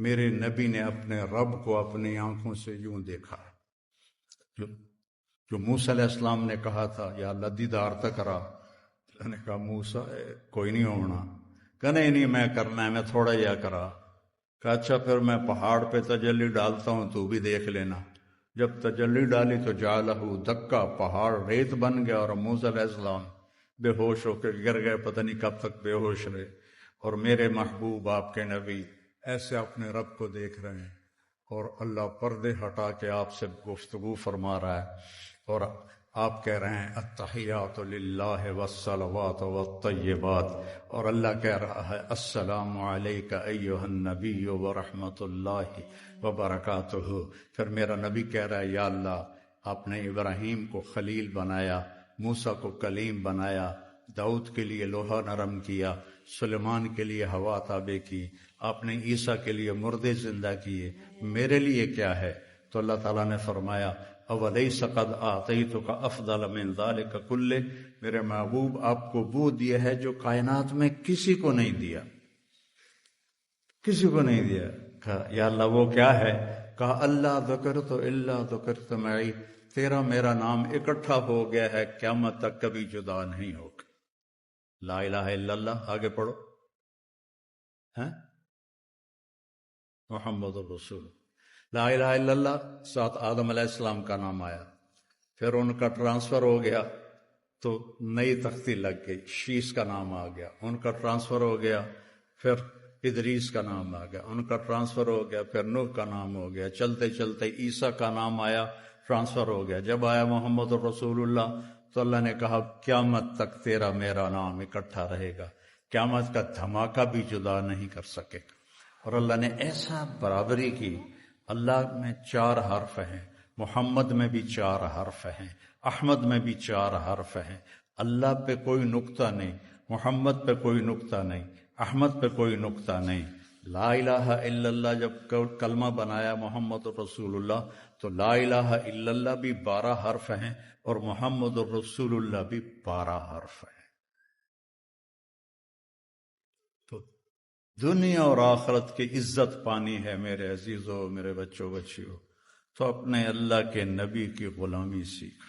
میرے نبی نے اپنے رب کو اپنی آنکھوں سے یوں دیکھا جو موسیٰ علیہ السلام نے کہا تھا یا اللہ دیدار تک کرا. اللہ نے کہا موسیٰ کوئی نہیں ہونا. کہ نہیں میں کرنا ہے، میں تھوڑا یا کرا. کہا اچھا پھر میں پہاڑ پہ تجلی ڈالتا ہوں تو بھی دیکھ لینا. جب تجلی ڈالی تو جعلہ دکا، پہاڑ ریت بن گیا اور موسیٰ علیہ السلام بے ہوش ہو کے گر گئے. پتہ نہیں کب تک بے ہوش رہے. اور میرے محبوب آپ کے نبی ایسے اپنے رب کو دیکھ رہے ہیں اور اللہ پردے ہٹا کے آپ سے گفتگو فرما رہا ہے اور آپ کہہ رہے ہیں التحیات للہ والصلوات والطیبات، اور اللہ کہہ رہا ہے السلام علیک ایھا النبی ورحمۃ اللہ وبرکاتہ. پھر میرا نبی کہہ رہا ہے یا اللہ آپ نے ابراہیم کو خلیل بنایا، موسیٰ کو کلیم بنایا، داؤد کے لیے لوہا نرم کیا، سلیمان کے لیے ہوا تابع کی، آپ نے عیسیٰ کے لیے مردے زندہ کیے، میرے لیے کیا ہے؟ تو اللہ تعالیٰ نے فرمایا اولیس قد آتیتک افضل من ذلک کلہ، میرے محبوب آپ کو وہ دیا ہے جو کائنات میں کسی کو نہیں دیا، کسی کو نہیں دیا. کہا یا اللہ وہ کیا ہے؟ کہا اللہ ذکرت الا ذکرت معی، تیرا میرا نام اکٹھا ہو گیا ہے، قیامت تک کبھی جدا نہیں ہوگا. لا الہ الا اللہ. آگے پڑھو. محمد الرسول. لا الہ الا اللہ ساتھ آدم علیہ السلام کا نام آیا، پھر ان کا ٹرانسفر ہو گیا تو نئی تختی لگ گئی، شیس کا نام آ گیا. ان کا ٹرانسفر ہو گیا پھر ادریس کا نام آ گیا. ان کا ٹرانسفر ہو گیا پھر نوح کا نام ہو گیا. چلتے چلتے عیسیٰ کا نام آیا، ٹرانسفر ہو گیا. جب آیا محمد الرسول اللہ تو اللہ نے کہا قیامت تک تیرا میرا نام اکٹھا رہے گا، قیامت کا دھماکہ بھی جدا نہیں کر سکے گا. اور اللہ نے ایسا برابری کی. اللہ میں 4 حرف ہیں، محمد میں بھی 4 حرف ہیں، احمد میں بھی 4 حرف ہیں. اللہ پہ کوئی نقطہ نہیں، محمد پہ کوئی نقطہ نہیں، احمد پہ کوئی نقطہ نہیں. لا الہ الا اللہ جب کلمہ بنایا محمد الرسول اللہ تو لا الہ الا اللہ بھی 12 حرف ہیں اور محمد الرسول اللہ بھی 12 حرف ہیں. تو دنیا اور آخرت کی عزت پانی ہے میرے عزیزوں، میرے بچوں بچیوں، تو اپنے اللہ کے نبی کی غلامی سیکھ.